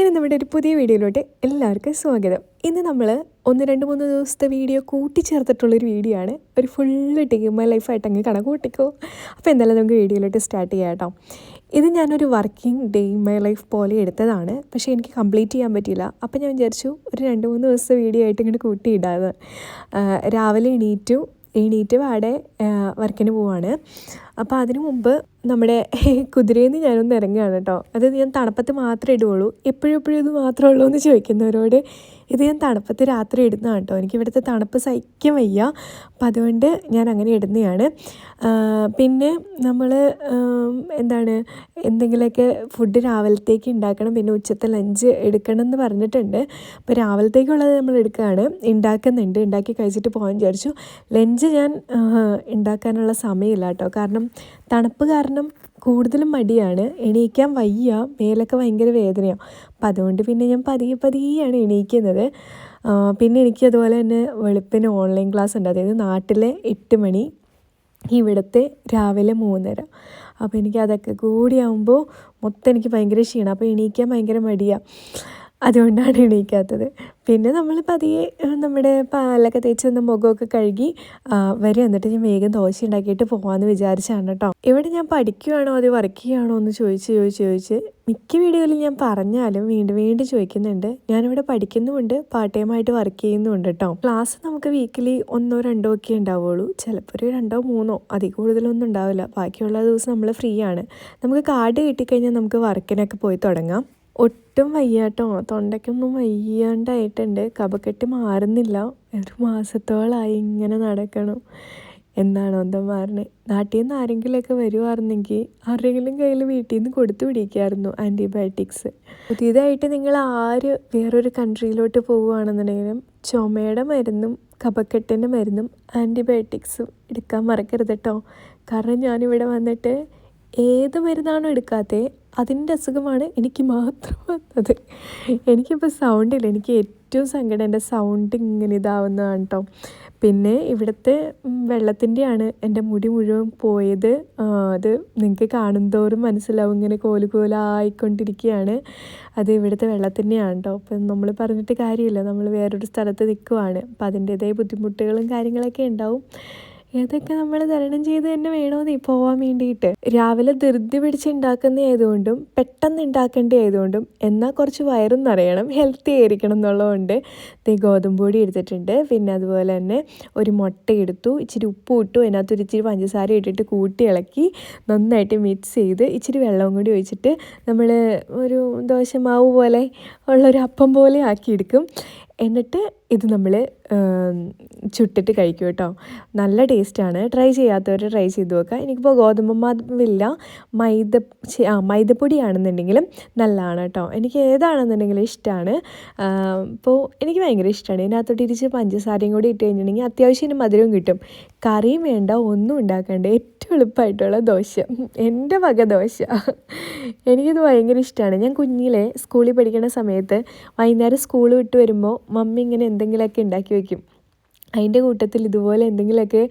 അങ്ങനെ നമ്മുടെ ഒരു പുതിയ വീഡിയോയിലോട്ട് എല്ലാവർക്കും സ്വാഗതം. ഇന്ന് നമ്മൾ 1-2-3 ദിവസത്തെ വീഡിയോ കൂട്ടിച്ചേർത്തിട്ടുള്ളൊരു വീഡിയോ ആണ്. ഒരു ഫുള്ള് ഡേ മൈ ലൈഫായിട്ട് അങ്ങ് കണക്ക് കൂട്ടിക്കോ. അപ്പോൾ എന്തായാലും നമുക്ക് വീഡിയോയിലോട്ട് സ്റ്റാർട്ട് ചെയ്യാം കേട്ടോ. ഇത് ഞാനൊരു വർക്കിംഗ് ഡേ മൈ ലൈഫ് പോലെ എടുത്തതാണ്, പക്ഷേ എനിക്ക് കംപ്ലീറ്റ് ചെയ്യാൻ പറ്റിയില്ല. അപ്പോൾ ഞാൻ വിചാരിച്ചു ഒരു 2-3 ദിവസത്തെ വീഡിയോ ആയിട്ട് ഇങ്ങോട്ട് കൂട്ടിയിടാതെ. രാവിലെ എണീറ്റ് പാടെ വർക്കിന് പോവാണ്. അപ്പോൾ അതിനു മുമ്പ് നമ്മുടെ കുതിരയിൽ നിന്ന് ഞാനൊന്ന് ഇറങ്ങുകയാണ് കേട്ടോ. അത് ഞാൻ തണുപ്പത്ത് മാത്രമേ ഇടുകയുള്ളൂ. എപ്പോഴും ഇത് മാത്രമേ ഉള്ളൂ എന്ന് ചോദിക്കുന്നവരോട് ഇത് ഞാൻ തണുപ്പത്ത് രാത്രി ഇടുന്നതാണ് കേട്ടോ. എനിക്ക് ഇവിടുത്തെ തണുപ്പ് സഹിക്കാൻ വയ്യ. അപ്പം അതുകൊണ്ട് ഞാൻ അങ്ങനെ ഇടുന്നതാണ്. പിന്നെ നമ്മൾ എന്തെങ്കിലുമൊക്കെ ഫുഡ് രാവിലത്തേക്ക് ഉണ്ടാക്കണം, പിന്നെ ഉച്ചത്തെ ലഞ്ച് എടുക്കണം എന്ന് പറഞ്ഞിട്ടുണ്ട്. അപ്പോൾ രാവിലത്തേക്കുള്ളത് നമ്മൾ ഉണ്ടാക്കുന്നുണ്ട്. ഉണ്ടാക്കി കഴിച്ചിട്ട് പോകാൻ വിചാരിച്ചു. ലഞ്ച് ഞാൻ ഉണ്ടാക്കാനുള്ള സമയമില്ല കേട്ടോ, കാരണം തണുപ്പ് കാരണം കൂടുതലും മടിയാണ്, എണീക്കാൻ വയ്യ, മേലൊക്കെ ഭയങ്കര വേദനയാണ്. അപ്പം അതുകൊണ്ട് പിന്നെ ഞാൻ പതിയെയാണ് എണീക്കുന്നത്. പിന്നെ എനിക്ക് അതുപോലെ തന്നെ വെളുപ്പിന് ഓൺലൈൻ ക്ലാസ് ഉണ്ട്, അതായത് നാട്ടിലെ 8 മണി, ഇവിടുത്തെ രാവിലെ 3:30. അപ്പോൾ എനിക്ക് അതൊക്കെ കൂടിയാകുമ്പോൾ മൊത്തം എനിക്ക് ഭയങ്കര ക്ഷീണം. അപ്പോൾ എണീക്കാൻ ഭയങ്കര മടിയാണ്, അതുകൊണ്ടാണ് എണീക്കാത്തത്. പിന്നെ നമ്മൾ പതിയെ നമ്മുടെ പാലൊക്കെ തേച്ച് വന്ന മുഖമൊക്കെ കഴുകി വരെ എന്നിട്ട് ഞാൻ വേഗം ദോശ ഉണ്ടാക്കിയിട്ട് പോകാമെന്ന് വിചാരിച്ചാണ് കേട്ടോ. ഇവിടെ ഞാൻ പഠിക്കുകയാണോ അത് വർക്ക് ചെയ്യുകയാണോ എന്ന് ചോദിച്ച് മിക്ക വീഡിയോയിലും ഞാൻ പറഞ്ഞാലും വീണ്ടും ചോദിക്കുന്നുണ്ട്. ഞാനിവിടെ പഠിക്കുന്നുമുണ്ട്, പാർട്ട് ടൈം ആയിട്ട് വർക്ക് ചെയ്യുന്നുമുണ്ട് കേട്ടോ. ക്ലാസ് നമുക്ക് വീക്കിലി 1-2 ഒക്കെ ഉണ്ടാവുള്ളൂ, ചിലപ്പോൾ ഒരു 2-3, അതിൽ കൂടുതലൊന്നും ഉണ്ടാവില്ല. ബാക്കിയുള്ള ദിവസം നമ്മൾ ഫ്രീ ആണ്. നമുക്ക് കാർഡ് കിട്ടിക്കഴിഞ്ഞാൽ നമുക്ക് വർക്കിനൊക്കെ പോയി തുടങ്ങാം. ഒട്ടും വയ്യാട്ടോ, തൊണ്ടയ്ക്കൊന്നും വയ്യാണ്ടായിട്ടുണ്ട്, കഫക്കെട്ട് മാറുന്നില്ല. 1 മാസത്തോളമായി ഇങ്ങനെ നടക്കണം. എന്താണോ എന്താ മാറണേ. നാട്ടിൽ നിന്ന് ആരെങ്കിലുമൊക്കെ വരുമായിരുന്നെങ്കിൽ ആരുടെയെങ്കിലും കയ്യിൽ വീട്ടിൽ നിന്ന് കൊടുത്തു പിടിക്കായിരുന്നു ആൻറ്റിബയോട്ടിക്സ്. പുതിയതായിട്ട് നിങ്ങൾ വേറൊരു കൺട്രിയിലോട്ട് പോവുകയാണെന്നുണ്ടെങ്കിലും ചുമയുടെ മരുന്നും കഫക്കെട്ടിൻ്റെ മരുന്നും ആൻറ്റിബയോട്ടിക്സും എടുക്കാൻ മറക്കരുത് കേട്ടോ. കാരണം ഞാനിവിടെ വന്നിട്ട് ഏത് മരുന്നാണോ എടുക്കാത്തത് അതിൻ്റെ അസുഖമാണ് എനിക്ക് മാത്രം വന്നത്. എനിക്കിപ്പോൾ സൗണ്ടില്ല, എനിക്ക് ഏറ്റവും സങ്കടം എൻ്റെ സൗണ്ട് ഇങ്ങനെ ഇതാവുന്നതാണ് കേട്ടോ. പിന്നെ ഇവിടുത്തെ വെള്ളത്തിൻ്റെയാണ് എൻ്റെ മുടി മുഴുവൻ പോയത്. അത് നിങ്ങൾക്ക് കാണുന്തോറും മനസ്സിലാവും, ഇങ്ങനെ കോലായിക്കൊണ്ടിരിക്കുകയാണ്. അത് ഇവിടുത്തെ വെള്ളത്തിൻ്റെയാണ് കേട്ടോ. അപ്പം നമ്മൾ പറഞ്ഞിട്ട് കാര്യമില്ല, നമ്മൾ വേറൊരു സ്ഥലത്ത് നിൽക്കുവാണ്. അപ്പം അതിൻ്റേതായ ബുദ്ധിമുട്ടുകളും കാര്യങ്ങളൊക്കെ ഉണ്ടാവും. ഇതൊക്കെ നമ്മൾ തരണം ചെയ്ത് തന്നെ വേണമെന്നേ പോകാൻ വേണ്ടിയിട്ട്. രാവിലെ ധൃതി പിടിച്ച് ഉണ്ടാക്കുന്നതായതുകൊണ്ടും പെട്ടെന്ന് ഉണ്ടാക്കേണ്ടതായതുകൊണ്ടും എന്നാൽ കുറച്ച് വയറും നിറയണം, ഹെൽത്തി ആയിരിക്കണം എന്നുള്ളതുകൊണ്ട് ഗോതമ്പ് പൊടി എടുത്തിട്ടുണ്ട്. പിന്നെ അതുപോലെ തന്നെ ഒരു മുട്ട എടുത്തു, ഇച്ചിരി ഉപ്പ് ഇട്ടു, അതിനകത്തൊരു ഇച്ചിരി പഞ്ചസാര ഇട്ടിട്ട് കൂട്ടി ഇളക്കി നന്നായിട്ട് മിക്സ് ചെയ്ത് ഇച്ചിരി വെള്ളവും കൂടി ഒഴിച്ചിട്ട് നമ്മൾ ഒരു ദോശമാവ് പോലെ ഉള്ളൊരു അപ്പം പോലെ ആക്കിയെടുക്കും. എന്നിട്ട് ഇത് നമ്മൾ ചുട്ടിട്ട് കഴിക്കും കേട്ടോ. നല്ല ടേസ്റ്റാണ്. ട്രൈ ചെയ്യാത്തവർ ട്രൈ ചെയ്ത് നോക്കുക. എനിക്കിപ്പോൾ ഗോതമ്പ് മാവില്ല, മൈദപ്പൊടിയാണെന്നുണ്ടെങ്കിലും നല്ലതാണ് കേട്ടോ. എനിക്ക് ഏതാണെന്നുണ്ടെങ്കിലും ഇഷ്ടമാണ്. അപ്പോൾ എനിക്ക് ഭയങ്കര ഇഷ്ടമാണ്. ഇതിനകത്തോട്ട് ഇരിച്ച് പഞ്ചസാരയും കൂടി ഇട്ട് കഴിഞ്ഞിട്ടുണ്ടെങ്കിൽ അത്യാവശ്യം മധുരവും കിട്ടും. കറിയും വേണ്ട, ഒന്നും ഉണ്ടാക്കേണ്ട, ഏറ്റവും എളുപ്പമായിട്ടുള്ള ദോശ, എൻ്റെ വക ദോശ. എനിക്കിത് ഭയങ്കര ഇഷ്ടമാണ്. ഞാൻ കുഞ്ഞിലെ സ്കൂളിൽ പഠിക്കുന്ന സമയത്ത് വൈകുന്നേരം സ്കൂൾ വിട്ട് വരുമ്പോൾ മമ്മി ഇങ്ങനെ എന്തെങ്കിലുമൊക്കെ ഉണ്ടാക്കി വയ്ക്കും. അതിൻ്റെ കൂട്ടത്തിൽ ഇതുപോലെ എന്തെങ്കിലുമൊക്കെ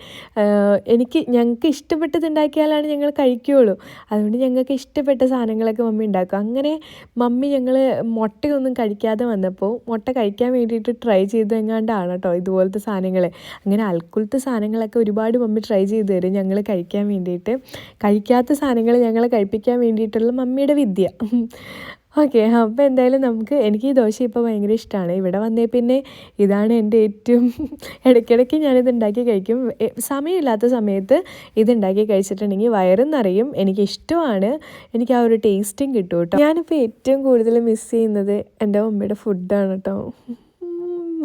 ഞങ്ങൾക്ക് ഇഷ്ടപ്പെട്ടത് ഉണ്ടാക്കിയാലാണ് ഞങ്ങൾ കഴിക്കുകയുള്ളൂ. അതുകൊണ്ട് ഞങ്ങൾക്ക് ഇഷ്ടപ്പെട്ട സാധനങ്ങളൊക്കെ മമ്മി ഉണ്ടാക്കും. അങ്ങനെ മമ്മി ഞങ്ങൾ മുട്ടയൊന്നും കഴിക്കാതെ വന്നപ്പോൾ മുട്ട കഴിക്കാൻ വേണ്ടിയിട്ട് ട്രൈ ചെയ്ത് എങ്ങാണ്ടാണ് കേട്ടോ ഇതുപോലത്തെ സാധനങ്ങൾ. അങ്ങനെ അൽക്കുലത്തെ സാധനങ്ങളൊക്കെ ഒരുപാട് മമ്മി ട്രൈ ചെയ്ത് തരും ഞങ്ങൾ കഴിക്കാൻ വേണ്ടിയിട്ട്. കഴിക്കാത്ത സാധനങ്ങൾ ഞങ്ങളെ കഴിപ്പിക്കാൻ വേണ്ടിയിട്ടുള്ള മമ്മിയുടെ വിദ്യ. ഓക്കെ, അപ്പോൾ എന്തായാലും എനിക്ക് ഈ ദോശ ഇപ്പോൾ ഭയങ്കര ഇഷ്ടമാണ്. ഇവിടെ വന്നേ പിന്നെ ഇതാണ് എൻ്റെ ഏറ്റവും ഇടയ്ക്കിടയ്ക്ക് ഞാനിത് ഉണ്ടാക്കി കഴിക്കും. സമയമില്ലാത്ത സമയത്ത് ഇതുണ്ടാക്കി കഴിച്ചിട്ടുണ്ടെങ്കിൽ വയറും നിറയും, എനിക്കിഷ്ടമാണ്, എനിക്ക് ആ ഒരു ടേസ്റ്റും കിട്ടും കേട്ടോ. ഞാനിപ്പോൾ ഏറ്റവും കൂടുതൽ മിസ് ചെയ്യുന്നത് എൻ്റെ മമ്മിയുടെ ഫുഡാണ് കേട്ടോ.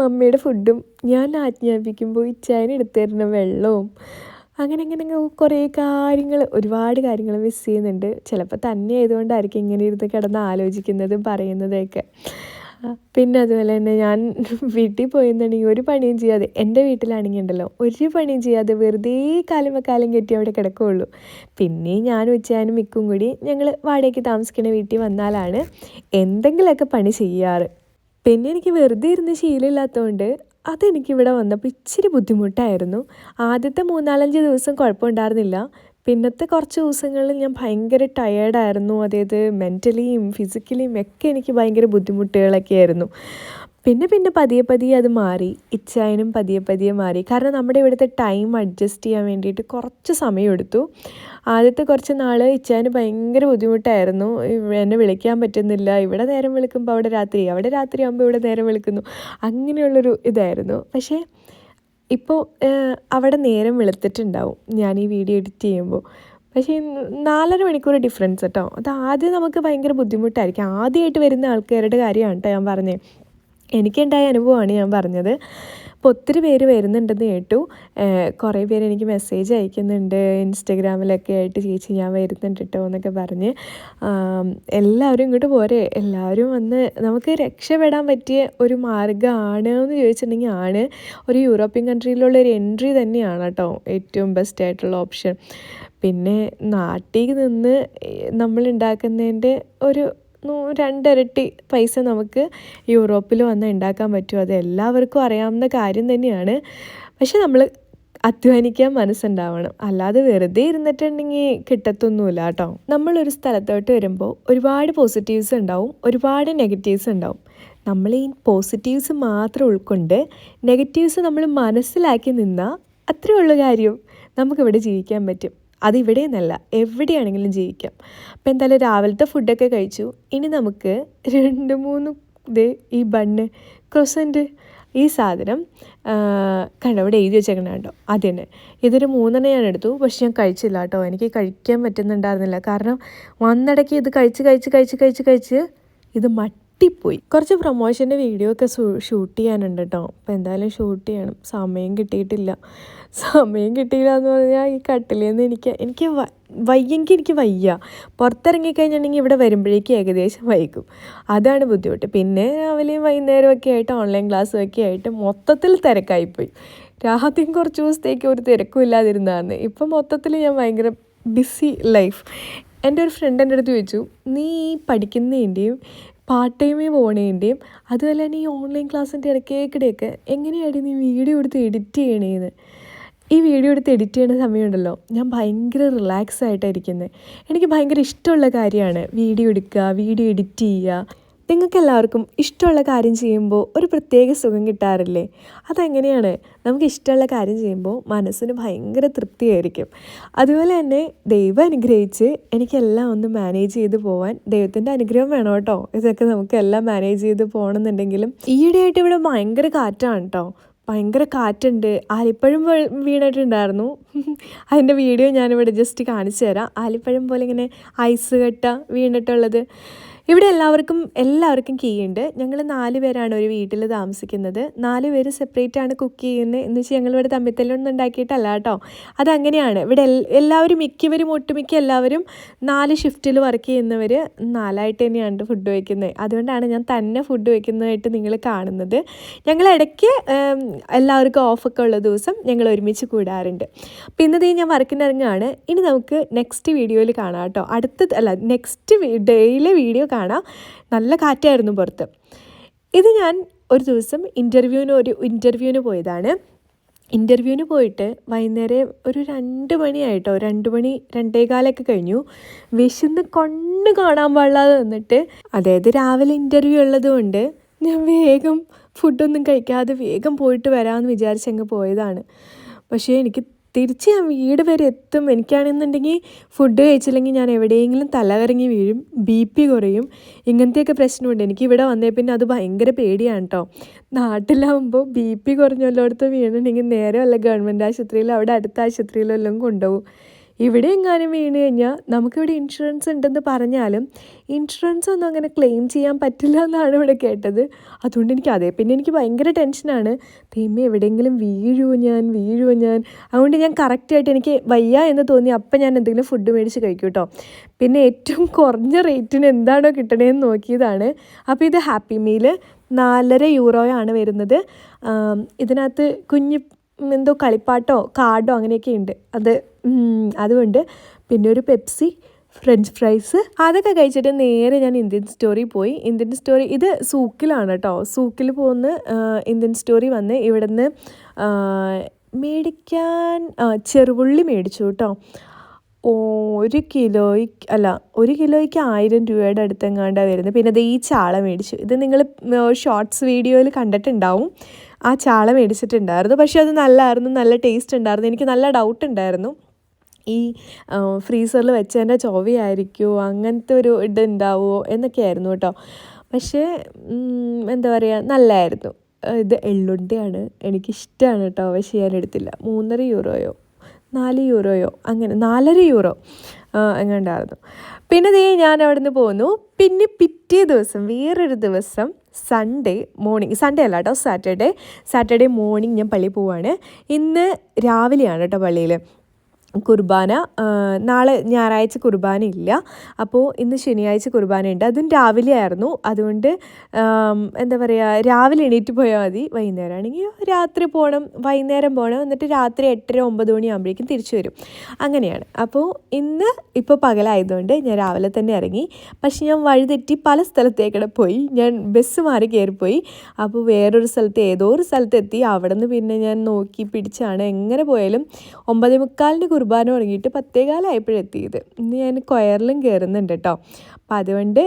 മമ്മിയുടെ ഫുഡും ഞാൻ ആജ്ഞാപിക്കുമ്പോൾ ഇച്ചായന് എടുത്തു തരുന്ന വെള്ളവും അങ്ങനെ കുറേ ഒരുപാട് കാര്യങ്ങൾ മിസ് ചെയ്യുന്നുണ്ട്. ചിലപ്പോൾ തന്നെ ആയതുകൊണ്ടായിരിക്കും ഇങ്ങനെ ഇരുന്ന് കിടന്ന് ആലോചിക്കുന്നതും പറയുന്നതൊക്കെ. പിന്നെ അതുപോലെ തന്നെ ഞാൻ വീട്ടിൽ പോയെന്നുണ്ടെങ്കിൽ ഒരു പണിയും ചെയ്യാതെ, എൻ്റെ വീട്ടിലാണെങ്കിൽ ഉണ്ടല്ലോ ഒരു പണിയും ചെയ്യാതെ വെറുതെ കാലം കെട്ടി അവിടെ കിടക്കുകയുള്ളൂ. പിന്നെ ഞാൻ ഉച്ചയാനും മിക്കും കൂടി ഞങ്ങൾ വാടകയ്ക്ക് താമസിക്കുന്ന വീട്ടിൽ വന്നാലാണ് എന്തെങ്കിലുമൊക്കെ പണി ചെയ്യാറ്. പിന്നെ എനിക്ക് വെറുതെ ഇരുന്ന് ശീലമില്ലാത്തതുകൊണ്ട് അതെനിക്കിവിടെ വന്നപ്പോൾ ഇച്ചിരി ബുദ്ധിമുട്ടായിരുന്നു. ആദ്യത്തെ 3-4 ദിവസം കുഴപ്പമുണ്ടായിരുന്നില്ല. പിന്നത്തെ കുറച്ച് ദിവസങ്ങളിൽ ഞാൻ ഭയങ്കര ടയേർഡായിരുന്നു. അതായത് മെൻ്റലിയും ഫിസിക്കലിയും ഒക്കെ എനിക്ക് ഭയങ്കര ബുദ്ധിമുട്ടുകളൊക്കെ ആയിരുന്നു. പിന്നെ പതിയെ അത് മാറി. ഇച്ഛായനും പതിയെ മാറി. കാരണം നമ്മുടെ ഇവിടുത്തെ ടൈം അഡ്ജസ്റ്റ് ചെയ്യാൻ വേണ്ടിയിട്ട് കുറച്ച് സമയമെടുത്തു. ആദ്യത്തെ കുറച്ച് നാൾ ഇച്ഛായന് ഭയങ്കര ബുദ്ധിമുട്ടായിരുന്നു. എന്നെ വിളിക്കാൻ പറ്റുന്നില്ല. ഇവിടെ നേരം വെളുക്കുമ്പോൾ അവിടെ രാത്രിയാകുമ്പോൾ ഇവിടെ നേരം വെളുക്കുന്നു. അങ്ങനെയുള്ളൊരു ഇതായിരുന്നു. പക്ഷേ ഇപ്പോൾ അവിടെ നേരം വെളുത്തിട്ടുണ്ടാവും ഞാൻ ഈ വീഡിയോ എഡിറ്റ് ചെയ്യുമ്പോൾ. പക്ഷേ 4.5 മണിക്കൂർ ഡിഫറൻസ് കേട്ടോ. അത് ആദ്യം നമുക്ക് ഭയങ്കര ബുദ്ധിമുട്ടായിരിക്കും. ആദ്യമായിട്ട് വരുന്ന ആൾക്കാരുടെ കാര്യമാണ് കേട്ടോ ഞാൻ പറഞ്ഞത്. എനിക്കുണ്ടായ അനുഭവമാണ് ഞാൻ പറഞ്ഞത്. അപ്പോൾ ഒത്തിരി പേര് വരുന്നുണ്ടെന്ന് കേട്ടു. കുറേ പേര് എനിക്ക് മെസ്സേജ് അയക്കുന്നുണ്ട് ഇൻസ്റ്റഗ്രാമിലൊക്കെ ആയിട്ട്, ചേച്ചി ഞാൻ വരുന്നുണ്ട് കേട്ടോ എന്നൊക്കെ പറഞ്ഞ്. എല്ലാവരും ഇങ്ങോട്ട് പോരെ, എല്ലാവരും വന്ന് നമുക്ക് രക്ഷപ്പെടാൻ പറ്റിയ ഒരു മാർഗ്ഗമാണ് എന്ന് ചോദിച്ചിട്ടുണ്ടെങ്കിൽ ആണ്. ഒരു യൂറോപ്യൻ കൺട്രിയിലുള്ളൊരു എൻട്രി തന്നെയാണ് കേട്ടോ ഏറ്റവും ബെസ്റ്റ് ആയിട്ടുള്ള ഓപ്ഷൻ. പിന്നെ നാട്ടിൽ നിന്ന് നമ്മൾ ഉണ്ടാക്കുന്നതിൻ്റെ ഒരു 2 ഇരട്ടി പൈസ നമുക്ക് യൂറോപ്പിൽ വന്ന് ഉണ്ടാക്കാൻ പറ്റും. അത് എല്ലാവർക്കും അറിയാവുന്ന കാര്യം തന്നെയാണ്. പക്ഷെ നമ്മൾ അധ്വാനിക്കാൻ മനസ്സുണ്ടാവണം. അല്ലാതെ വെറുതെ ഇരുന്നിട്ടുണ്ടെങ്കിൽ കിട്ടത്തൊന്നുമില്ല കേട്ടോ. നമ്മളൊരു സ്ഥലത്തോട്ട് വരുമ്പോൾ ഒരുപാട് പോസിറ്റീവ്സ് ഉണ്ടാവും, ഒരുപാട് നെഗറ്റീവ്സ് ഉണ്ടാവും. നമ്മൾ ഈ പോസിറ്റീവ്സ് മാത്രം ഉൾക്കൊണ്ട് നെഗറ്റീവ്സ് നമ്മൾ മനസ്സിലാക്കി നിന്നാൽ അത്രയേ ഉള്ളൂ കാര്യം. നമുക്കിവിടെ ജീവിക്കാൻ പറ്റും. അതിവിടെ നിന്നല്ല, എവിടെയാണെങ്കിലും ജീവിക്കാം. അപ്പോൾ എന്തായാലും രാവിലത്തെ ഫുഡൊക്കെ കഴിച്ചു. ഇനി നമുക്ക് 2-3 ഈ ബണ്ണ് ക്രൊസൻറ്റ് ഈ സാധനം കണ്ടോ ഇവിടെ എഴുതി വെച്ചേക്കണ കണ്ടോ, അത് തന്നെ. ഇതൊരു 3 ഞാൻ എടുത്തു. പക്ഷെ ഞാൻ കഴിച്ചില്ല കേട്ടോ. എനിക്ക് കഴിക്കാൻ പറ്റുന്നുണ്ടായിരുന്നില്ല. കാരണം വന്നിടയ്ക്ക് ഇത് കഴിച്ച് ഇത് മട്ടിപ്പോയി. കുറച്ച് പ്രൊമോഷൻ്റെ വീഡിയോ ഒക്കെ ഷൂട്ട് ചെയ്യാനുണ്ട് കേട്ടോ. അപ്പോൾ എന്തായാലും ഷൂട്ട് ചെയ്യണം. സമയം കിട്ടിയില്ല എന്ന് പറഞ്ഞാൽ ഈ കട്ടിലിൽ നിന്ന് എനിക്ക് എനിക്ക് വയ്യ. പുറത്തിറങ്ങിക്കഴിഞ്ഞിട്ടുണ്ടെങ്കിൽ ഇവിടെ വരുമ്പോഴേക്കും ഏകദേശം വൈകും. അതാണ് ബുദ്ധിമുട്ട്. പിന്നെ രാവിലെയും വൈകുന്നേരമൊക്കെ ആയിട്ട് ഓൺലൈൻ ക്ലാസ്സും ഒക്കെ ആയിട്ട് മൊത്തത്തിൽ തിരക്കായിപ്പോയി. ആദ്യം കുറച്ച് ദിവസത്തേക്ക് ഒരു തിരക്കും ഇല്ലാതിരുന്നതാണ്. ഇപ്പം മൊത്തത്തിൽ ഞാൻ ഭയങ്കര ബിസി ലൈഫ്. എൻ്റെ ഒരു ഫ്രണ്ട് എൻ്റെ അടുത്ത് ചോദിച്ചു, നീ പഠിക്കുന്നതിൻ്റെയും പാർട്ട് ടൈമിൽ പോകണേൻ്റെയും അതുപോലെ തന്നെ ഈ ഓൺലൈൻ ക്ലാസ്സിൻ്റെ ഇടയ്ക്കിടെയൊക്കെ എങ്ങനെയാണ് നീ വീഡിയോ എടുത്ത് എഡിറ്റ് ചെയ്യണേന്ന്. ഈ വീഡിയോ എടുത്ത് എഡിറ്റ് ചെയ്യുന്ന സമയമുണ്ടല്ലോ, ഞാൻ ഭയങ്കര റിലാക്സ് ആയിട്ടായിരിക്കുന്നത്. എനിക്ക് ഭയങ്കര ഇഷ്ടമുള്ള കാര്യമാണ് വീഡിയോ എടുക്കുക, വീഡിയോ എഡിറ്റ് ചെയ്യുക. നിങ്ങൾക്ക് എല്ലാവർക്കും ഇഷ്ടമുള്ള കാര്യം ചെയ്യുമ്പോൾ ഒരു പ്രത്യേക സുഖം കിട്ടാറില്ലേ? അതെങ്ങനെയാണ്, നമുക്ക് ഇഷ്ടമുള്ള കാര്യം ചെയ്യുമ്പോൾ മനസ്സിന് ഭയങ്കര തൃപ്തിയായിരിക്കും. അതുപോലെ തന്നെ ദൈവം അനുഗ്രഹിച്ച് എനിക്കെല്ലാം ഒന്ന് മാനേജ് ചെയ്ത് പോകാൻ ദൈവത്തിൻ്റെ അനുഗ്രഹം വേണം കേട്ടോ. ഇതൊക്കെ നമുക്ക് എല്ലാം മാനേജ് ചെയ്ത് പോകണമെന്നുണ്ടെങ്കിലും ഈയിടെയായിട്ട് ഇവിടെ ഭയങ്കര കാറ്റാണ് കേട്ടോ. ഭയങ്കര കാറ്റുണ്ട്. ആലിപ്പഴം വീണിട്ടുണ്ടായിരുന്നു. അതിൻ്റെ വീഡിയോ ഞാനിവിടെ ജസ്റ്റ് കാണിച്ചു തരാം. ആലിപ്പഴം പോലെ ഇങ്ങനെ ഐസ് കട്ട വീണിട്ടുള്ളത്. ഇവിടെ എല്ലാവർക്കും കീ ഉണ്ട്. ഞങ്ങൾ 4 പേരാണ് ഒരു വീട്ടിൽ താമസിക്കുന്നത്. 4 പേര് സെപ്പറേറ്റ് ആണ് കുക്ക് ചെയ്യുന്നത്. എന്ന് വെച്ചാൽ ഞങ്ങളിവിടെ തമ്മിത്തല്ലൊന്നും ഉണ്ടാക്കിയിട്ടല്ല കേട്ടോ. അതങ്ങനെയാണ്. ഇവിടെ ഒട്ടുമിക്ക എല്ലാവരും 4 ഷിഫ്റ്റിൽ വർക്ക് ചെയ്യുന്നവർ 4ആയിട്ട് തന്നെയാണ് ഫുഡ് വയ്ക്കുന്നത്. അതുകൊണ്ടാണ് ഞാൻ തന്നെ ഫുഡ് വയ്ക്കുന്നതായിട്ട് നിങ്ങൾ കാണുന്നത്. ഞങ്ങൾ ഇടയ്ക്ക് എല്ലാവർക്കും ഓഫൊക്കെ ഉള്ള ദിവസം ഞങ്ങൾ ഒരുമിച്ച് കൂടാറുണ്ട്. അപ്പോൾ ഇന്നത്തെ ഞാൻ വർക്കിനിറങ്ങുകയാണ്. ഇനി നമുക്ക് നെക്സ്റ്റ് വീഡിയോയിൽ കാണാം കേട്ടോ. നെക്സ്റ്റ് ഡേയിലെ വീഡിയോ കാണാം. നല്ല കാറ്റായിരുന്നു പുറത്ത്. ഇത് ഞാൻ ഒരു ദിവസം ഇൻ്റർവ്യൂവിന് പോയതാണ്. ഇൻ്റർവ്യൂവിന് പോയിട്ട് വൈകുന്നേരം ഒരു 2 മണിയായിട്ടോ, 2 മണി 2:15 കഴിഞ്ഞു. വിശന്ന് കണ്ണ് കാണാൻ പാടില്ലാതെ നിന്നിട്ട്, അതായത് രാവിലെ ഇൻ്റർവ്യൂ ഉള്ളത് കൊണ്ട് ഞാൻ വേഗം ഫുഡൊന്നും കഴിക്കാതെ വേഗം പോയിട്ട് വരാമെന്ന് വിചാരിച്ചങ്ങ് പോയതാണ്. പക്ഷേ എനിക്ക് തിരിച്ച് ഞാൻ വീട് വരെ എത്തും. എനിക്കാണെന്നുണ്ടെങ്കിൽ ഫുഡ് കഴിച്ചില്ലെങ്കിൽ ഞാൻ എവിടെയെങ്കിലും തലകറങ്ങി വീഴും, BP കുറയും, ഇങ്ങനത്തെയൊക്കെ പ്രശ്നമുണ്ട്. എനിക്കിവിടെ വന്നേ പിന്നെ അത് ഭയങ്കര പേടിയാണ് കേട്ടോ. നാട്ടിലാവുമ്പോൾ BP കുറഞ്ഞുള്ളടത്ത് വീണിട്ടുണ്ടെങ്കിൽ നേരെ വല്ല ഗവൺമെൻറ് ആശുപത്രിയിലോ അവിടെ അടുത്ത ആശുപത്രിയിലോ എല്ലാം കൊണ്ടുപോകും. ഇവിടെ എങ്ങാനും വീണ് കഴിഞ്ഞാൽ നമുക്കിവിടെ ഇൻഷുറൻസ് ഉണ്ടെന്ന് പറഞ്ഞാലും ഇൻഷുറൻസ് ഒന്നും അങ്ങനെ ക്ലെയിം ചെയ്യാൻ പറ്റില്ല എന്നാണ് ഇവിടെ കേട്ടത്. അതുകൊണ്ട് എനിക്ക് ഭയങ്കര ടെൻഷനാണ്. എവിടെയെങ്കിലും വീഴുമോ ഞാൻ. അതുകൊണ്ട് ഞാൻ കറക്റ്റായിട്ട് എനിക്ക് വയ്യ എന്ന് തോന്നി അപ്പം ഞാൻ എന്തെങ്കിലും ഫുഡ് മേടിച്ച് കഴിക്കും കേട്ടോ. പിന്നെ ഏറ്റവും കുറഞ്ഞ റേറ്റിന് എന്താണോ കിട്ടണേന്ന് നോക്കിയതാണ്. അപ്പോൾ ഇത് ഹാപ്പി മീൽ €4.5 വരുന്നത്. ഇതിനകത്ത് എന്തോ കളിപ്പാട്ടോ കാർഡോ അങ്ങനെയൊക്കെ ഉണ്ട്. അതുകൊണ്ട് പിന്നെ ഒരു പെപ്സി, ഫ്രഞ്ച് ഫ്രൈസ് അതൊക്കെ കഴിച്ചിട്ട് നേരെ ഞാൻ ഇന്ത്യൻ സ്റ്റോറിൽ പോയി. ഇത് സൂക്കിലാണ് കേട്ടോ. സൂക്കിൽ പോകുന്ന ഇന്ത്യൻ സ്റ്റോറി വന്ന് ഇവിടുന്ന് മേടിക്കാൻ ചെറുപുള്ളി മേടിച്ചു കേട്ടോ. ഒരു കിലോയ്ക്ക് 1000 രൂപയുടെ അടുത്തെങ്ങാണ്ടാണ് വരുന്നത്. പിന്നെ ഈ ചാള മേടിച്ചു. ഇത് നിങ്ങൾ ഷോർട്സ് വീഡിയോയിൽ കണ്ടിട്ടുണ്ടാവും. ആ ചാള മേടിച്ചിട്ടുണ്ടായിരുന്നു. പക്ഷേ അത് നല്ലതായിരുന്നു, നല്ല ടേസ്റ്റ് ഉണ്ടായിരുന്നു. എനിക്ക് നല്ല ഡൗട്ട് ഉണ്ടായിരുന്നു, ഈ ഫ്രീസറിൽ വെച്ചതിൻ്റെ ചൊവ്വയായിരിക്കുമോ, അങ്ങനത്തെ ഒരു ഇതുണ്ടാവുമോ എന്നൊക്കെയായിരുന്നു കേട്ടോ. പക്ഷേ എന്താ പറയുക, നല്ലതായിരുന്നു. ഇത് എള്ളുണ്ടിയാണ്, എനിക്കിഷ്ടമാണ് കേട്ടോ. പക്ഷേ ഞാൻ എടുത്തില്ല. 3.5 യൂറോയോ 4 യൂറോയോ അങ്ങനെ 4.5 യൂറോ എങ്ങാണ്ടായിരുന്നു. പിന്നെ ഞാൻ അവിടെ നിന്ന് പോന്നു. പിന്നെ പിറ്റേ ദിവസം വേറൊരു ദിവസം സൺഡേ അല്ല കേട്ടോ, സാറ്റർഡേ മോർണിംഗ് ഞാൻ പള്ളിയിൽ പോവുകയാണ്. ഇന്ന് രാവിലെയാണ് കേട്ടോ പള്ളിയിൽ കുർബാന. നാളെ ഞായറാഴ്ച കുർബാന ഇല്ല. അപ്പോൾ ഇന്ന് ശനിയാഴ്ച കുർബാന ഉണ്ട്. അതും രാവിലെ ആയിരുന്നു. അതുകൊണ്ട് എന്താ പറയുക, രാവിലെ എണീറ്റ് പോയാൽ മതി. വൈകുന്നേരം ആണെങ്കിൽ രാത്രി പോകണം, വൈകുന്നേരം പോകണം. എന്നിട്ട് രാത്രി 8-9 മണിയാകുമ്പോഴേക്കും തിരിച്ചു വരും. അങ്ങനെയാണ്. അപ്പോൾ ഇന്ന് ഇപ്പോൾ പകലായതുകൊണ്ട് ഞാൻ രാവിലെ തന്നെ ഇറങ്ങി. പക്ഷെ ഞാൻ വഴിതെറ്റി പല സ്ഥലത്തേക്കിടെ പോയി. ഞാൻ ബസ് മാറി കയറിപ്പോയി. അപ്പോൾ വേറൊരു സ്ഥലത്ത് ഏതോ ഒരു സ്ഥലത്തെത്തി. അവിടെ നിന്ന് പിന്നെ ഞാൻ നോക്കി പിടിച്ചാണ് എങ്ങനെ പോയാലും 9:45 കുർബാന തുടങ്ങിയിട്ട് 10:15 ഇന്ന് ഞാൻ കൊയറിലും കയറുന്നുണ്ട് കേട്ടോ. അപ്പം അതുകൊണ്ട്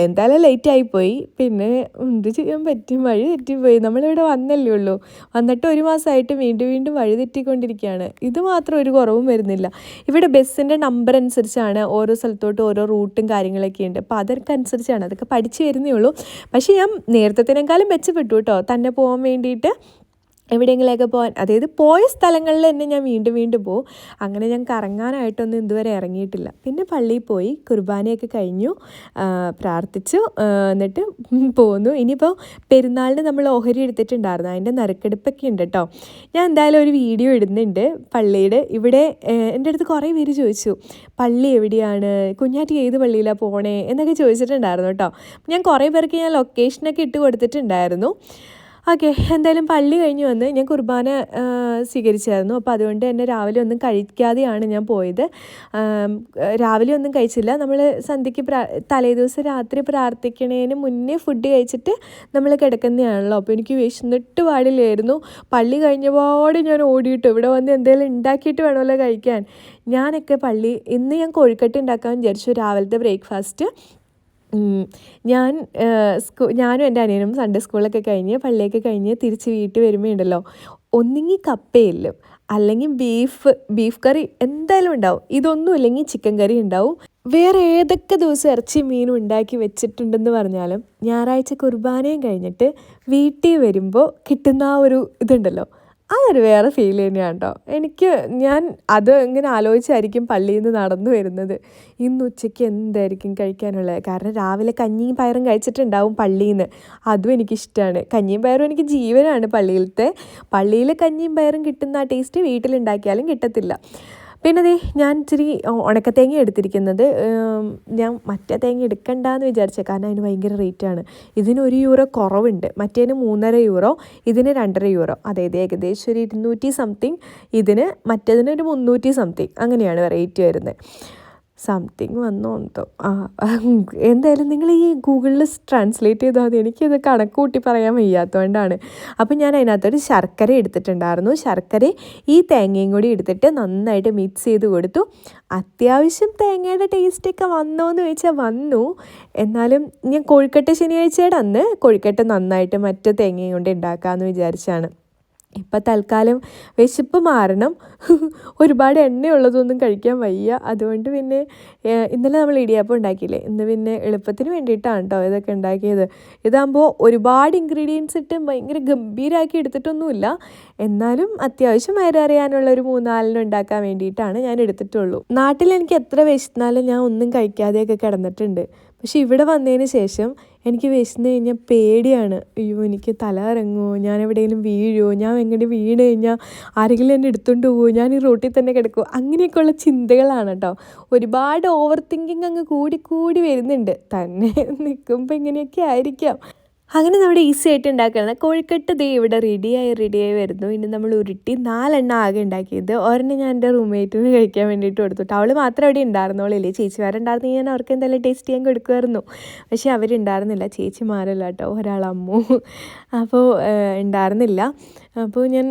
എന്തായാലും ലേറ്റായിപ്പോയി. പിന്നെ എന്ത് ചെയ്യാൻ പറ്റും, വഴി തെറ്റിപ്പോയി. നമ്മളിവിടെ വന്നല്ലേ ഉള്ളൂ. വന്നിട്ട് 1 മാസമായിട്ട് വീണ്ടും വഴി തെറ്റിക്കൊണ്ടിരിക്കുകയാണ്. ഇത് മാത്രം ഒരു കുറവും വരുന്നില്ല. ഇവിടെ ബസ്സിൻ്റെ നമ്പർ അനുസരിച്ചാണ് ഓരോ സ്ഥലത്തോട്ട് ഓരോ റൂട്ടും കാര്യങ്ങളൊക്കെ ഉണ്ട്. അപ്പോൾ അതൊക്കെ അനുസരിച്ചാണ്, അതൊക്കെ പഠിച്ചു വരുന്നേ ഉള്ളൂ. പക്ഷേ ഞാൻ നേരത്തേനേക്കാളും മെച്ചപ്പെട്ടു കേട്ടോ, തന്നെ പോകാൻ വേണ്ടിയിട്ട്. എവിടെയെങ്കിലുമൊക്കെ പോകാൻ, അതായത് പോയ സ്ഥലങ്ങളിൽ തന്നെ ഞാൻ വീണ്ടും പോകും. അങ്ങനെ ഞാൻ കറങ്ങാനായിട്ടൊന്നും ഇതുവരെ ഇറങ്ങിയിട്ടില്ല. പിന്നെ പള്ളിയിൽ പോയി കുർബാനയൊക്കെ കഴിഞ്ഞു, പ്രാർത്ഥിച്ചു, എന്നിട്ട് പോന്നു. ഇനിയിപ്പോൾ പെരുന്നാളിന് നമ്മൾ ഓഹരി എടുത്തിട്ടുണ്ടായിരുന്നു, അതിൻ്റെ നറുക്കെടുപ്പൊക്കെ ഉണ്ട് കേട്ടോ. ഞാൻ എന്തായാലും ഒരു വീഡിയോ ഇടുന്നുണ്ട് പള്ളിയുടെ. ഇവിടെ എൻ്റെ അടുത്ത് കുറേ പേര് ചോദിച്ചു, പള്ളി എവിടെയാണ്, കുഞ്ഞാറ്റി ഏത് പള്ളിയിലാണ് പോണേ എന്നൊക്കെ ചോദിച്ചിട്ടുണ്ടായിരുന്നു കേട്ടോ. ഞാൻ കുറേ പേർക്ക് ഞാൻ ലൊക്കേഷനൊക്കെ ഇട്ട് കൊടുത്തിട്ടുണ്ടായിരുന്നു. ഓക്കെ, എന്തായാലും പള്ളി കഴിഞ്ഞ് വന്ന് ഞാൻ കുർബാന സ്വീകരിച്ചായിരുന്നു. അപ്പോൾ അതുകൊണ്ട് തന്നെ രാവിലെ ഒന്നും കഴിക്കാതെയാണ് ഞാൻ പോയത്. രാവിലെ ഒന്നും കഴിച്ചില്ല. നമ്മൾ സന്ധ്യയ്ക്ക് തലേദിവസം രാത്രി പ്രാർത്ഥിക്കണതിന് മുന്നേ ഫുഡ് കഴിച്ചിട്ട് നമ്മൾ കിടക്കുന്നതാണല്ലോ. അപ്പോൾ എനിക്ക് വിശന്നിട്ട് പാടില്ലായിരുന്നു. പള്ളി കഴിഞ്ഞപാട് ഞാൻ ഓടിയിട്ടു ഇവിടെ വന്ന് എന്തെങ്കിലും ഉണ്ടാക്കിയിട്ട് വേണമല്ലോ കഴിക്കാൻ. ഞാനൊക്കെ ഇന്ന് ഞാൻ കോഴിക്കട്ട് ഉണ്ടാക്കാൻ വിചാരിച്ചു രാവിലത്തെ ബ്രേക്ക്ഫാസ്റ്റ്. ഞാനും എൻ്റെ അനിയനും സൺഡേ സ്കൂളൊക്കെ കഴിഞ്ഞ് പള്ളിയൊക്കെ കഴിഞ്ഞ് തിരിച്ച് വീട്ടിൽ വരുമ്പോൾ ഉണ്ടല്ലോ, ഒന്നുകിൽ കപ്പയില്ലും, അല്ലെങ്കിൽ ബീഫ് കറി എന്തായാലും ഉണ്ടാവും. ഇതൊന്നും ഇല്ലെങ്കിൽ ചിക്കൻ കറി ഉണ്ടാവും. വേറെ ഏതൊക്കെ ദിവസം ഇറച്ചി മീനും ഉണ്ടാക്കി വെച്ചിട്ടുണ്ടെന്ന് പറഞ്ഞാലും ഞായറാഴ്ച കുർബാനയും കഴിഞ്ഞിട്ട് വീട്ടിൽ വരുമ്പോൾ കിട്ടുന്ന ആ ഒരു ഇതുണ്ടല്ലോ, അതൊരു വേറെ ഫീൽ തന്നെയാണ് കേട്ടോ. ഞാൻ അത് ഇങ്ങനെ ആലോചിച്ചായിരിക്കും പള്ളിയിൽ നിന്ന് നടന്നു വരുന്നത്, ഇന്ന് ഉച്ചയ്ക്ക് എന്തായിരിക്കും കഴിക്കാനുള്ളത്. കാരണം രാവിലെ കഞ്ഞിയും പയറും കഴിച്ചിട്ടുണ്ടാവും പള്ളിയിൽ നിന്ന്. അതും എനിക്കിഷ്ടമാണ്. കഞ്ഞിയും പയറും എനിക്ക് ജീവനാണ്. പള്ളിയിൽ കഞ്ഞിയും പയറും കിട്ടുന്ന ആ ടേസ്റ്റ് വീട്ടിലുണ്ടാക്കിയാലും കിട്ടത്തില്ല. പിന്നെ ഞാൻ ഇച്ചിരി ഉണക്കത്തേങ്ങ എടുത്തിരിക്കുന്നത്. ഞാൻ മറ്റേ തേങ്ങ എടുക്കണ്ടെന്ന് വിചാരിച്ചത്, കാരണം അതിന് ഭയങ്കര റേറ്റാണ്. ഇതിന് 1 യൂറോ കുറവുണ്ട്, മറ്റേതിന് 3.5 യൂറോ, ഇതിന് 2.5 യൂറോ. അതായത് ഏകദേശം ഒരു 200 സംതിങ്, മറ്റേതിന് ഒരു 300 സംതിങ്, അങ്ങനെയാണ് റേറ്റ് വരുന്നത്. സംതിങ് വന്നോ എന്തോ. എന്തായാലും നിങ്ങൾ ഈ ഗൂഗിളിൽ ട്രാൻസ്ലേറ്റ് ചെയ്താൽ മതി, എനിക്കത് കണക്ക് കൂട്ടി പറയാൻ വയ്യാത്തതുകൊണ്ടാണ്. അപ്പം ഞാൻ അതിനകത്തൊരു ശർക്കര എടുത്തിട്ടുണ്ടായിരുന്നു. ശർക്കര ഈ തേങ്ങയും കൂടി എടുത്തിട്ട് നന്നായിട്ട് മിക്സ് ചെയ്ത് കൊടുത്തു. അത്യാവശ്യം തേങ്ങയുടെ ടേസ്റ്റൊക്കെ വന്നോ എന്ന് ചോദിച്ചാൽ വന്നു. എന്നാലും ഞാൻ ശനിയാഴ്ചയുടെ അന്ന് കോഴിക്കട്ട് നന്നായിട്ട് മറ്റു തേങ്ങയും കൊണ്ട് ഉണ്ടാക്കാമെന്ന് വിചാരിച്ചാണ്. ഇപ്പം തൽക്കാലം വിശപ്പ് മാറണം, ഒരുപാട് എണ്ണയുള്ളതൊന്നും കഴിക്കാൻ വയ്യ. അതുകൊണ്ട് പിന്നെ ഇന്നലെ നമ്മൾ ഇടിയപ്പം ഉണ്ടാക്കിയില്ലേ, ഇന്ന് പിന്നെ എളുപ്പത്തിന് വേണ്ടിയിട്ടാണ് കേട്ടോ ഇതൊക്കെ ഉണ്ടാക്കിയത്. ഇതാകുമ്പോൾ ഒരുപാട് ഇൻഗ്രീഡിയൻസ് ഇട്ട് ഭയങ്കര ഗംഭീരമാക്കി എടുത്തിട്ടൊന്നുമില്ല, എന്നാലും അത്യാവശ്യം വയററിയാനുള്ള ഒരു 3-4 ഉണ്ടാക്കാൻ വേണ്ടിയിട്ടാണ് ഞാൻ എടുത്തിട്ടുള്ളൂ. നാട്ടിൽ എനിക്ക് എത്ര വിശന്നാലും ഞാൻ ഒന്നും കഴിക്കാതെയൊക്കെ കിടന്നിട്ടുണ്ട്. പക്ഷെ ഇവിടെ വന്നതിന് ശേഷം എനിക്ക് വിശന്ന് കഴിഞ്ഞാൽ പേടിയാണ്. അയ്യോ എനിക്ക് തല ഇറങ്ങുമോ, ഞാൻ എവിടെയെങ്കിലും വീഴുമോ, ഞാൻ എങ്ങനെ വീണ് കഴിഞ്ഞാൽ ആരെങ്കിലും എന്നെ എടുത്തുകൊണ്ട് പോകുമോ, ഞാൻ ഈ റോട്ടിൽ തന്നെ കിടക്കുമോ, അങ്ങനെയൊക്കെയുള്ള ചിന്തകളാണ് കേട്ടോ. ഒരുപാട് ഓവർ തിങ്കിങ് അങ്ങ് കൂടി വരുന്നുണ്ട്. തന്നെ നിൽക്കുമ്പോൾ ഇങ്ങനെയൊക്കെ ആയിരിക്കാം. അങ്ങനെ നമ്മുടെ ഈസി ആയിട്ട് ഉണ്ടാക്കുന്നത് കോഴിക്കട്ട് ഇവിടെ റെഡിയായി വരുന്നു. ഇനി നമ്മൾ ഉരുട്ടി 4 എണ്ണം ആകെ ഉണ്ടാക്കിയത്. ഒരെണ്ണം ഞാൻ എൻ്റെ റൂംമേറ്റിന് കഴിക്കാൻ വേണ്ടിയിട്ട് കൊടുത്തു. അവൾ മാത്രം അവിടെ ഉണ്ടായിരുന്നോളില്ലേ, ചേച്ചിമാരുണ്ടായിരുന്നെങ്കിൽ ഞാൻ അവർക്ക് എന്തായാലും ടേസ്റ്റ് ചെയ്യാൻ കൊടുക്കുമായിരുന്നു. പക്ഷേ അവരുണ്ടായിരുന്നില്ല, ചേച്ചിമാരല്ല കേട്ടോ, ഒരാൾ അമ്മു. അപ്പോൾ ഉണ്ടായിരുന്നില്ല. അപ്പോൾ ഞാൻ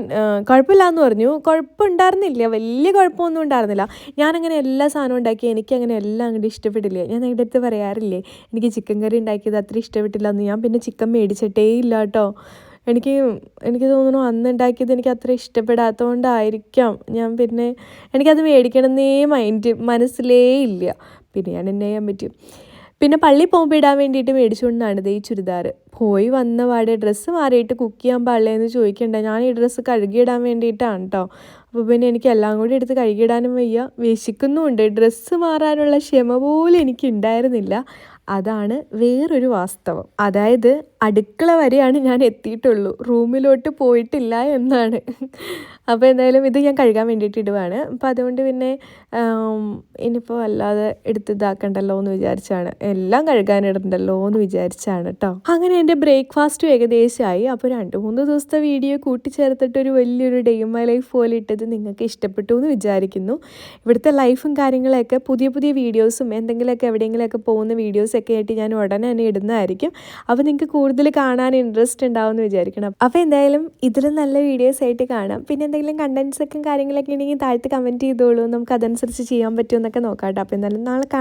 കുഴപ്പമില്ലാന്ന് പറഞ്ഞു. കുഴപ്പമുണ്ടായിരുന്നില്ല, വലിയ കുഴപ്പമൊന്നും ഉണ്ടായിരുന്നില്ല. ഞാനങ്ങനെ എല്ലാ സാധനവും ഉണ്ടാക്കി എനിക്കങ്ങനെ എല്ലാം അങ്ങോട്ട് ഇഷ്ടപ്പെട്ടില്ല. ഞാൻ നിങ്ങളുടെ അടുത്ത് പറയാറില്ലേ എനിക്ക് ചിക്കൻ കറി ഉണ്ടാക്കിയത് അത്ര ഇഷ്ടപ്പെട്ടില്ല എന്ന്. ഞാൻ പിന്നെ ചിക്കൻ മേടിച്ചിട്ടേ ഇല്ല കേട്ടോ. എനിക്ക് തോന്നുന്നു അന്ന് ഉണ്ടാക്കിയത് എനിക്ക് അത്ര ഇഷ്ടപ്പെടാത്തതുകൊണ്ടായിരിക്കാം ഞാൻ പിന്നെ എനിക്കത് മേടിക്കണമെന്നേ മനസ്സിലേ ഇല്ല. പിന്നെ ഞാൻ എന്നെ ചെയ്യാൻ പറ്റും. പിന്നെ പള്ളി പോകുമ്പോൾ ഇടാൻ വേണ്ടിയിട്ട് മേടിച്ചുകൊണ്ടാണ് ഈ ചുരിദാർ. പോയി വന്ന പാടെ ഡ്രസ്സ് മാറിയിട്ട് കുക്ക് ചെയ്യാൻ പാടില്ലെന്ന് ചോദിക്കണ്ട. ഞാൻ ഈ ഡ്രസ്സ് കഴുകിയിടാൻ വേണ്ടിയിട്ടാണ് കേട്ടോ. അപ്പോൾ പിന്നെ എനിക്ക് എല്ലാം കൂടി എടുത്ത് കഴുകിയിടാനും വയ്യ, വിശക്കുന്നുമുണ്ട്. ഡ്രസ്സ് മാറാനുള്ള ക്ഷമ പോലും എനിക്ക് ഉണ്ടായിരുന്നില്ല. അതാണ് വേറൊരു വാസ്തവം. അതായത് അടുക്കള വരെയാണ് ഞാൻ എത്തിയിട്ടുള്ളൂ, റൂമിലോട്ട് പോയിട്ടില്ല എന്നാണ്. അപ്പോൾ എന്തായാലും ഇത് ഞാൻ കഴുകാൻ വേണ്ടിയിട്ട് ഇടുവാണ്. അപ്പോൾ അതുകൊണ്ട് പിന്നെ ഇനിയിപ്പോൾ അല്ലാതെ ഇതാക്കണ്ടല്ലോ എന്ന് വിചാരിച്ചാണ്, എല്ലാം കഴുകാനിടണ്ടല്ലോ എന്ന് വിചാരിച്ചാണ് കേട്ടോ. അങ്ങനെ എൻ്റെ ബ്രേക്ക്ഫാസ്റ്റും ഏകദേശമായി. അപ്പോൾ 2-3 ദിവസത്തെ വീഡിയോ കൂട്ടിച്ചേർത്തിട്ട് ഒരു വലിയൊരു ഡേ ഇൻ മൈ ലൈഫ് പോലെ ഇട്ടത് നിങ്ങൾക്ക് ഇഷ്ടപ്പെട്ടു എന്ന് വിചാരിക്കുന്നു. ഇവിടുത്തെ ലൈഫും കാര്യങ്ങളൊക്കെ പുതിയ പുതിയ വീഡിയോസും എന്തെങ്കിലുമൊക്കെ എവിടെയെങ്കിലുമൊക്കെ പോകുന്ന വീഡിയോസൊക്കെ ആയിട്ട് ഞാൻ ഉടനെ തന്നെ ഇടുന്നതായിരിക്കും. അപ്പോൾ നിങ്ങൾക്ക് കൂടുതൽ കാണാൻ ഇൻട്രസ്റ്റ് ഉണ്ടാവുമെന്ന് വിചാരിക്കണം. അപ്പോൾ എന്തായാലും ഇതിലും നല്ല വീഡിയോസ് ആയിട്ട് കാണാം. പിന്നെ എന്തെങ്കിലും കണ്ടൻസൊക്കെ കാര്യങ്ങളൊക്കെ ഉണ്ടെങ്കിൽ താഴത്ത് കമൻറ്റ് ചെയ്തോളൂ, നമുക്ക് അതനുസരിച്ച് ചെയ്യാൻ പറ്റുമെന്നൊക്കെ നോക്കാം കേട്ടോ. അപ്പോൾ എന്തായാലും നാളെ കാണാം.